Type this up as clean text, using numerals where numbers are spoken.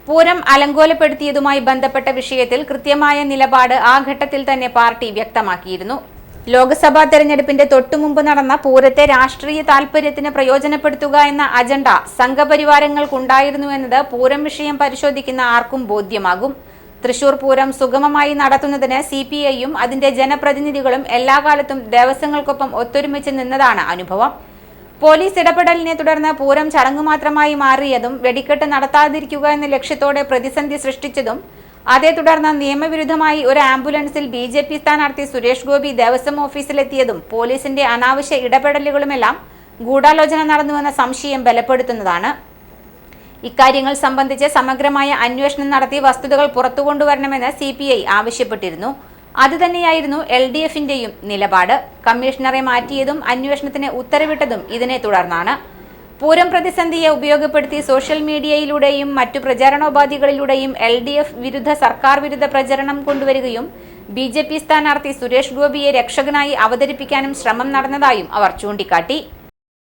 പൂരം അലങ്കോലപ്പെടുത്തിയതുമായി ബന്ധപ്പെട്ട വിഷയത്തിൽ കൃത്യമായ നിലപാട് ആ ഘട്ടത്തിൽ തന്നെ പാർട്ടി വ്യക്തമാക്കിയിരുന്നു. ലോക്സഭാ തെരഞ്ഞെടുപ്പിന്റെ തൊട്ടുമുമ്പ് നടന്ന പൂരത്തെ രാഷ്ട്രീയ താൽപര്യത്തിന് പ്രയോജനപ്പെടുത്തുക എന്ന അജണ്ട സംഘപരിവാരങ്ങൾക്കുണ്ടായിരുന്നു എന്നത് പൂരം വിഷയം പരിശോധിക്കുന്ന ആർക്കും ബോധ്യമാകും. തൃശൂർ പൂരം സുഗമമായി നടത്തുന്നതിന് CPIയും അതിന്റെ ജനപ്രതിനിധികളും എല്ലാ കാലത്തും ദേവസ്വങ്ങൾക്കൊപ്പം ഒത്തൊരുമിച്ച് നിന്നതാണ് അനുഭവം. പോലീസ് ഇടപെടലിനെ തുടർന്ന് പൂരം ചടങ്ങു മാത്രമായി മാറിയതും വെടിക്കെട്ട് നടത്താതിരിക്കുക എന്ന ലക്ഷ്യത്തോടെ പ്രതിസന്ധി സൃഷ്ടിച്ചതും അതേ തുടർന്ന് നിയമവിരുദ്ധമായി ഒരു ആംബുലൻസിൽ BJP സ്ഥാനാർത്ഥി സുരേഷ് ഗോപി ദേവസ്വം ഓഫീസിലെത്തിയതും പോലീസിന്റെ അനാവശ്യ ഇടപെടലുകളുമെല്ലാം ഗൂഢാലോചന നടന്നുവെന്ന സംശയം ബലപ്പെടുത്തുന്നതാണ്. ഇക്കാര്യങ്ങൾ സംബന്ധിച്ച് സമഗ്രമായ അന്വേഷണം നടത്തി വസ്തുതകൾ പുറത്തുകൊണ്ടുവരണമെന്ന് CPI ആവശ്യപ്പെട്ടിരുന്നു. അതുതന്നെയായിരുന്നു LDFന്റെയും നിലപാട്. കമ്മീഷണറെ മാറ്റിയതും അന്വേഷണത്തിന് ഉത്തരവിട്ടതും ഇതിനെ തുടർന്നാണ്. പൂരം പ്രതിസന്ധിയെ ഉപയോഗപ്പെടുത്തി സോഷ്യൽ മീഡിയയിലൂടെയും മറ്റു പ്രചാരണോപാധികളിലൂടെയും LDF വിരുദ്ധ സർക്കാർ വിരുദ്ധ പ്രചരണം കൊണ്ടുവരികയും BJP സ്ഥാനാർത്ഥി സുരേഷ് ഗോപിയെ രക്ഷകനായി അവതരിപ്പിക്കാനും ശ്രമം നടന്നതായും അവർ ചൂണ്ടിക്കാട്ടി.